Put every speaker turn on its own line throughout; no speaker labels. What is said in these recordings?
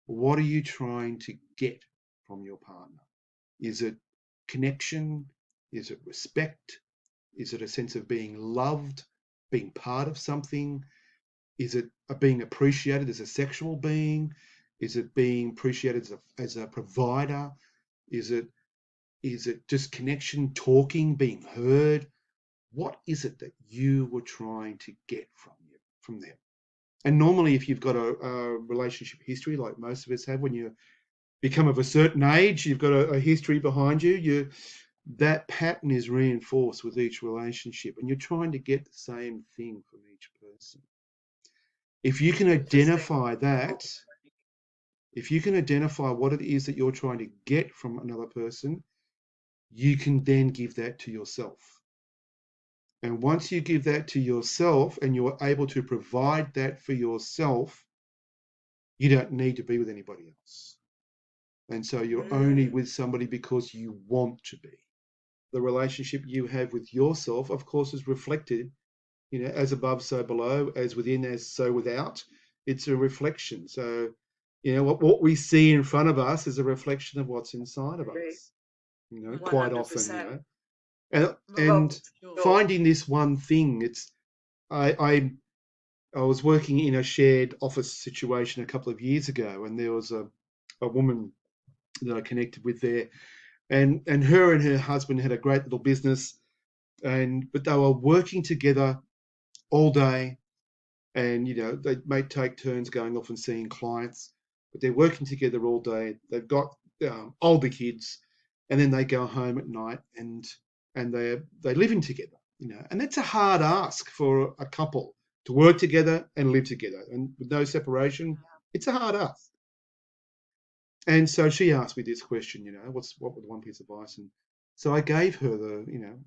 What are you trying to get from your partner? Is it connection? Is it respect? Is it a sense of being loved, being part of something? Is it being appreciated as a sexual being? Is it being appreciated as a provider? Is it just connection, talking, being heard? What is it that you were trying to get from them? And normally, if you've got a relationship history, like most of us have, when you become of a certain age, you've got a history behind you, that pattern is reinforced with each relationship, and you're trying to get the same thing from each person. If you can identify that, if you can identify what it is that you're trying to get from another person, you can then give that to yourself. And once you give that to yourself and you're able to provide that for yourself, you don't need to be with anybody else. And so you're only with somebody because you want to be. The relationship you have with yourself, of course, is reflected, as above, so below, as within, as so without. It's a reflection. So, what we see in front of us is a reflection of what's inside of us, quite often,
100%.
And finding this one thing, I was working in a shared office situation a couple of years ago, and there was a woman that I connected with there, and her and her husband had a great little business, but they were working together all day, and they may take turns going off and seeing clients, but they're working together all day. They've got older kids, and then they go home at night, and they're living together, and that's a hard ask for a couple to work together and live together, and with no separation. It's a hard ask. And so she asked me this question, what would one piece of advice? And so I gave her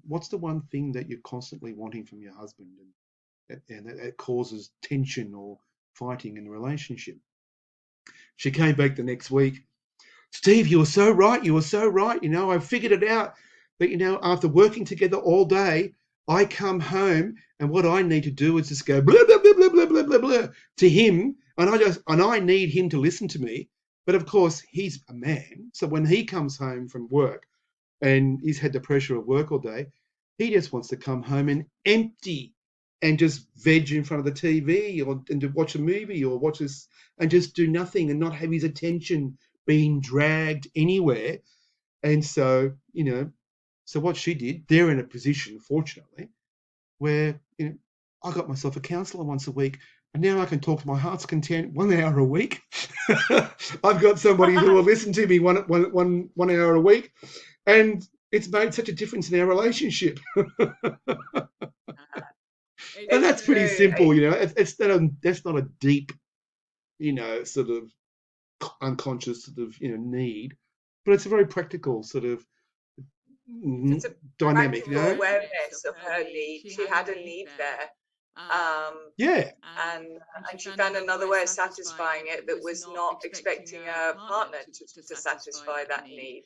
what's the one thing that you're constantly wanting from your husband, and that causes tension or fighting in the relationship. She came back the next week. Steve, you were so right. You were so right. I figured it out. But, after working together all day, I come home and what I need to do is just go blah, blah, blah, blah, blah, blah, blah, blah to him. And I need him to listen to me. But of course, he's a man. So when he comes home from work and he's had the pressure of work all day, he just wants to come home and empty and just veg in front of the TV and to watch a movie or watch this and just do nothing and not have his attention being dragged anywhere. And so, so what she did, they're in a position, fortunately, where, I got myself a counsellor once a week, and now I can talk to my heart's content 1 hour a week. I've got somebody who will listen to me one hour a week, and it's made such a difference in our relationship. And that's pretty simple, that's not a deep, sort of unconscious sort of need, but it's a very practical sort of
It's a
dynamic,
practical awareness of her need. She had a need there.
Yeah.
And she found another way of satisfying it that was not expecting a partner to satisfy that need.